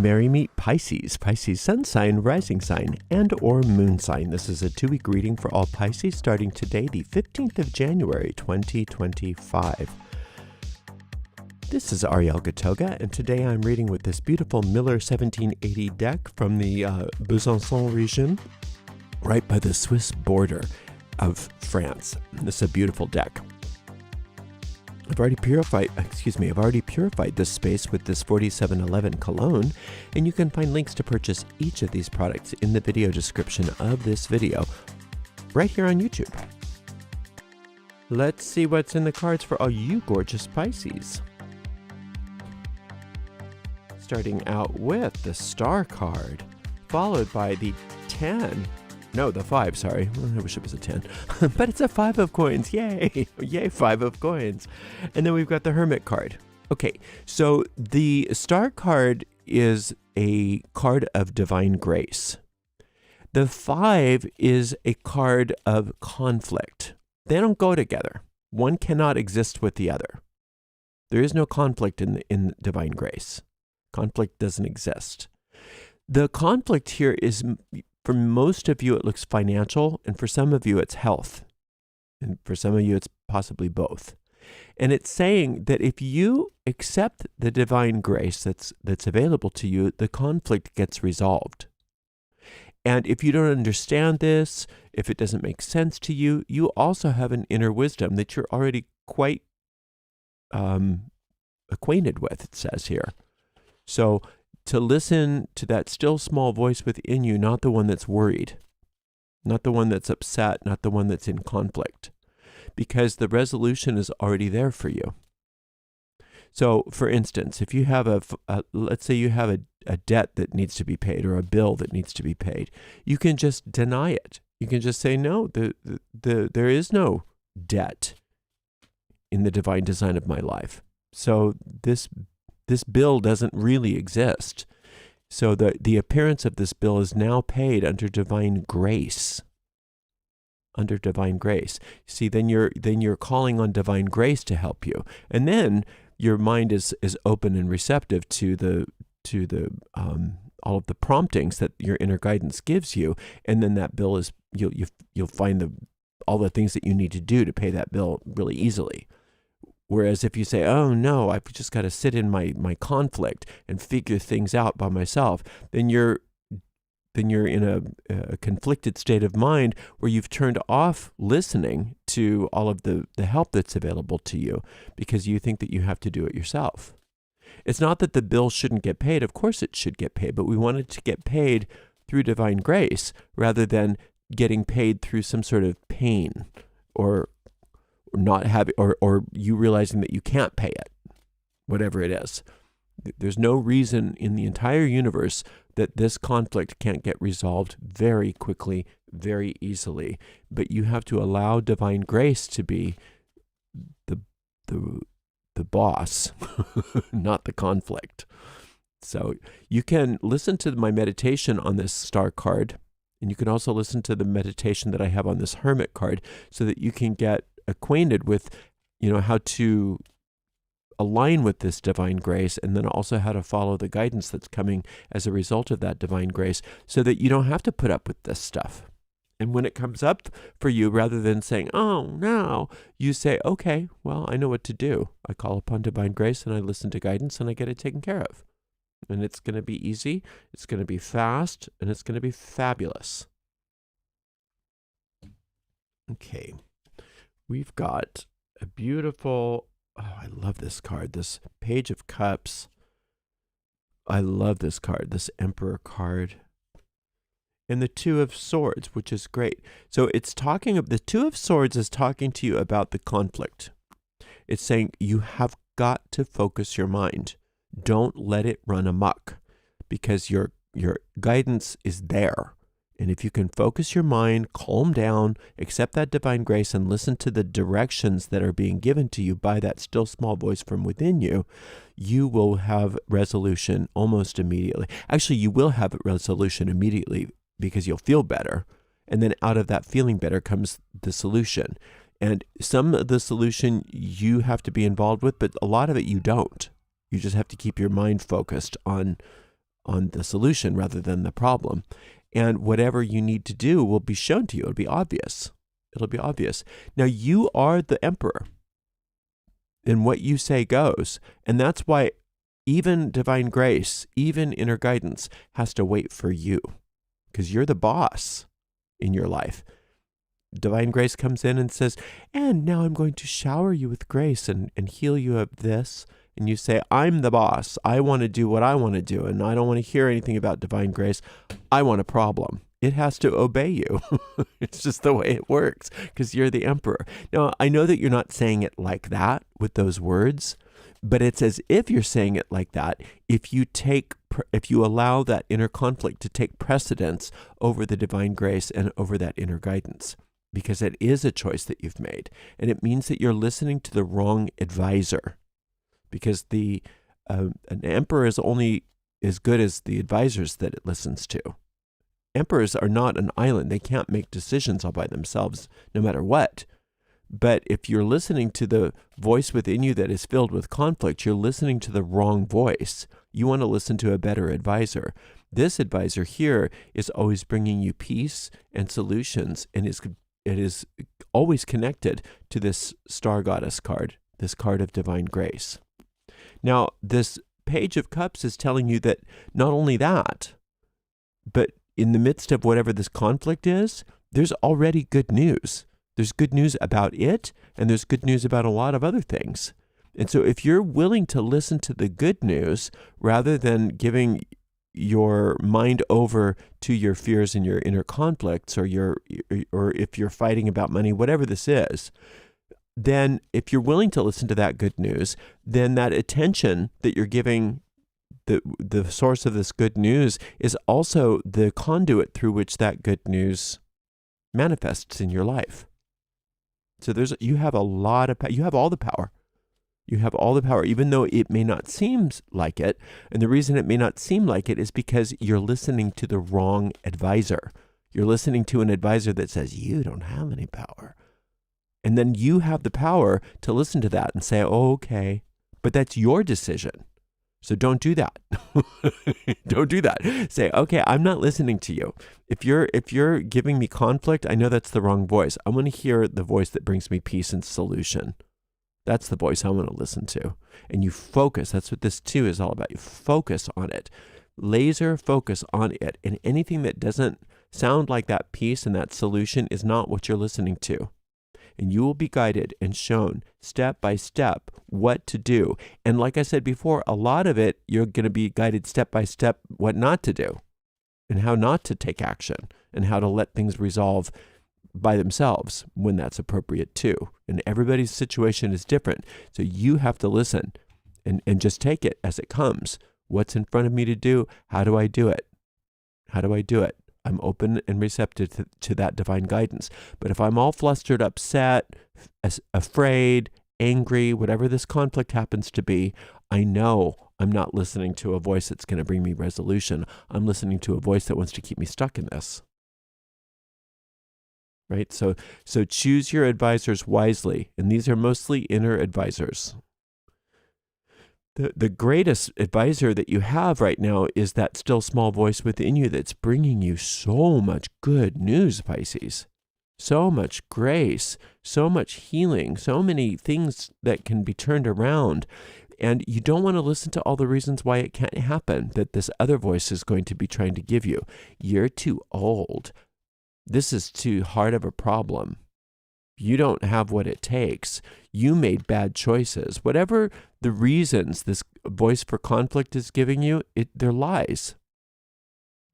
Merry meet Pisces, Pisces sun sign, rising sign, and or moon sign. This is a 2-week reading for all Pisces starting today, the 15th of January, 2025. This is Ariel, and today I'm reading with this beautiful Miller 1780 deck from the Piscessun region, right by the Swiss border of France. This is a beautiful deck. I've already purified this space with this 4711 cologne, and you can find links to purchase each of these products in the video description of this video, right here on YouTube. Let's see what's in the cards for all you gorgeous Pisces. Starting out with the Star card, followed by the 5, sorry. I wish it was a 10. But it's a 5 of coins. Yay! Yay, 5 of coins. And then we've got the Hermit card. Okay, so the Star card is a card of divine grace. The 5 is a card of conflict. They don't go together. One cannot exist with the other. There is no conflict in divine grace. Conflict doesn't exist. The conflict here is, for most of you, it looks financial, and for some of you, it's health. And for some of you, it's possibly both. And it's saying that if you accept the divine grace that's available to you, the conflict gets resolved. And if you don't understand this, if it doesn't make sense to you, you also have an inner wisdom that you're already quite acquainted with, it says here. So to listen to that still small voice within you, not the one that's worried, not the one that's upset, not the one that's in conflict, because the resolution is already there for you. So, for instance, if you have let's say you have a debt that needs to be paid or a bill that needs to be paid, you can just deny it. You can just say, no, there is no debt in the divine design of my life. So this bill doesn't really exist. So the appearance of this bill is now paid under divine grace. Under divine grace. See, then you're calling on divine grace to help you. And then your mind is open and receptive to the all of the promptings that your inner guidance gives you. And then that bill is you'll find all the things that you need to do to pay that bill really easily. Whereas if you say, oh no, I've just got to sit in my conflict and figure things out by myself, then you're in a conflicted state of mind where you've turned off listening to all of the help that's available to you because you think that you have to do it yourself. It's not that the bill shouldn't get paid. Of course it should get paid, but we want it to get paid through divine grace rather than getting paid through some sort of pain or not having, or you realizing that you can't pay it, whatever it is. There's no reason in the entire universe that this conflict can't get resolved very quickly, very easily. But you have to allow divine grace to be the boss, not the conflict. So you can listen to my meditation on this Star card, and you can also listen to the meditation that I have on this Hermit card so that you can get acquainted with, how to align with this divine grace, and then also how to follow the guidance that's coming as a result of that divine grace so that you don't have to put up with this stuff. And when it comes up for you, rather than saying, oh, no, you say, okay, well, I know what to do. I call upon divine grace and I listen to guidance and I get it taken care of. And it's going to be easy, it's going to be fast, and it's going to be fabulous. Okay. We've got a beautiful, I love this card, this Page of Cups. I love this card, this Emperor card. And the Two of Swords, which is great. So the Two of Swords is talking to you about the conflict. It's saying you have got to focus your mind. Don't let it run amok because your guidance is there. And if you can focus your mind, calm down, accept that divine grace, and listen to the directions that are being given to you by that still small voice from within you, you will have resolution almost immediately. Actually, you will have resolution immediately because you'll feel better. And then out of that feeling better comes the solution. And some of the solution you have to be involved with, but a lot of it you don't. You just have to keep your mind focused on on the solution rather than the problem. And whatever you need to do will be shown to you. It'll be obvious. It'll be obvious. Now, you are the emperor, and what you say goes. And that's why even divine grace, even inner guidance has to wait for you, because you're the boss in your life. Divine grace comes in and says, and now I'm going to shower you with grace and heal you of this. And you say, I'm the boss. I want to do what I want to do, and I don't want to hear anything about divine grace. I want a problem. It has to obey you. It's just the way it works, because you're the emperor. Now, I know that you're not saying it like that with those words, but it's as if you're saying it like that if you allow that inner conflict to take precedence over the divine grace and over that inner guidance, because it is a choice that you've made, and it means that you're listening to the wrong advisor. Because an emperor is only as good as the advisors that it listens to. Emperors are not an island. They can't make decisions all by themselves, no matter what. But if you're listening to the voice within you that is filled with conflict, you're listening to the wrong voice. You want to listen to a better advisor. This advisor here is always bringing you peace and solutions, and it is always connected to this star goddess card, this card of divine grace. Now, this Page of Cups is telling you that not only that, but in the midst of whatever this conflict is, there's already good news. There's good news about it, and there's good news about a lot of other things. And so if you're willing to listen to the good news rather than giving your mind over to your fears and your inner conflicts, or if you're fighting about money, whatever this is, then if you're willing to listen to that good news, then that attention that you're giving the source of this good news is also the conduit through which that good news manifests in your life. So you have you have all the power. You have all the power, even though it may not seem like it. And the reason it may not seem like it is because you're listening to the wrong advisor. You're listening to an advisor that says, you don't have any power. And then you have the power to listen to that and say, oh, okay, but that's your decision. So don't do that. Don't do that. Say, okay, I'm not listening to you. If you're giving me conflict, I know that's the wrong voice. I want to hear the voice that brings me peace and solution. That's the voice I want to listen to. And you focus. That's what this too is all about. You focus on it. Laser focus on it. And anything that doesn't sound like that peace and that solution is not what you're listening to. And you will be guided and shown step by step what to do. And like I said before, a lot of it, you're going to be guided step by step what not to do, and how not to take action, and how to let things resolve by themselves when that's appropriate too. And everybody's situation is different. So you have to listen and just take it as it comes. What's in front of me to do? How do I do it? How do I do it? I'm open and receptive to that divine guidance. But if I'm all flustered, upset, afraid, angry, whatever this conflict happens to be, I know I'm not listening to a voice that's going to bring me resolution. I'm listening to a voice that wants to keep me stuck in this. Right? So choose your advisors wisely. And these are mostly inner advisors. The greatest advisor that you have right now is that still small voice within you that's bringing you so much good news, Pisces. So much grace, so much healing, so many things that can be turned around. And you don't want to listen to all the reasons why it can't happen that this other voice is going to be trying to give you. You're too old. This is too hard of a problem. You don't have what it takes. You made bad choices. Whatever the reasons this voice for conflict is giving you, they're lies.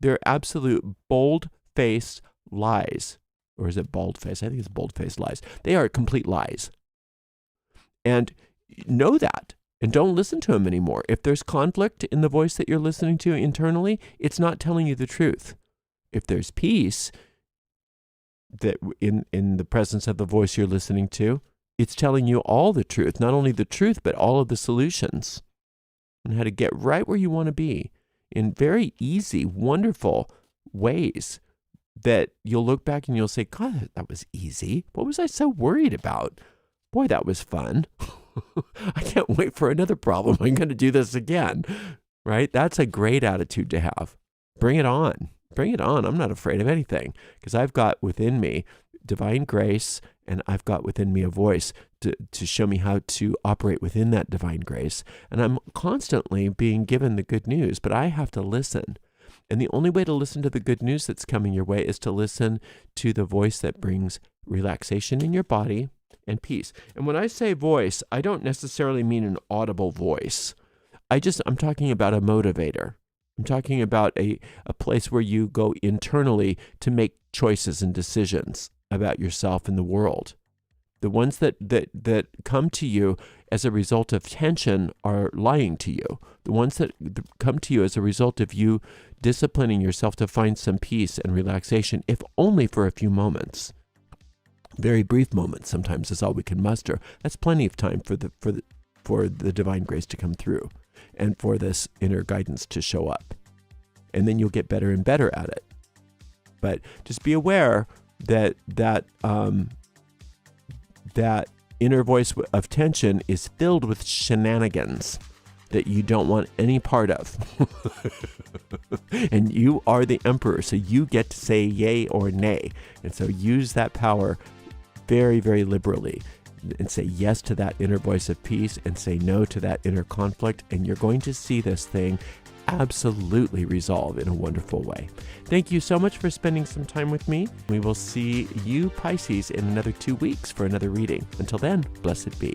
They're absolute bold-faced lies. Or is it bald-faced? I think it's bold-faced lies. They are complete lies. And know that. And don't listen to them anymore. If there's conflict in the voice that you're listening to internally, it's not telling you the truth. If there's peace, that in the presence of the voice you're listening to, it's telling you all the truth, not only the truth, but all of the solutions and how to get right where you want to be in very easy, wonderful ways that you'll look back and you'll say, God, that was easy. What was I so worried about? Boy, that was fun. I can't wait for another problem. I'm going to do this again. right? That's a great attitude to have. Bring it on. Bring it on. I'm not afraid of anything because I've got within me divine grace, and I've got within me a voice to show me how to operate within that divine grace. And I'm constantly being given the good news, but I have to listen. And the only way to listen to the good news that's coming your way is to listen to the voice that brings relaxation in your body and peace. And when I say voice, I don't necessarily mean an audible voice. I'm talking about a motivator. I'm talking about a place where you go internally to make choices and decisions about yourself and the world. The ones that come to you as a result of tension are lying to you. The ones that come to you as a result of you disciplining yourself to find some peace and relaxation, if only for a few moments. Very brief moments sometimes is all we can muster. That's plenty of time for the divine grace to come through and for this inner guidance to show up. And then you'll get better and better at it. But just be aware that inner voice of tension is filled with shenanigans that you don't want any part of. And you are the emperor, so you get to say yay or nay. And so use that power very, very liberally and say yes to that inner voice of peace and say no to that inner conflict. And you're going to see this thing absolutely resolve in a wonderful way. Thank you so much for spending some time with me. We will see you, Pisces, in another 2 weeks for another reading. Until then, blessed be.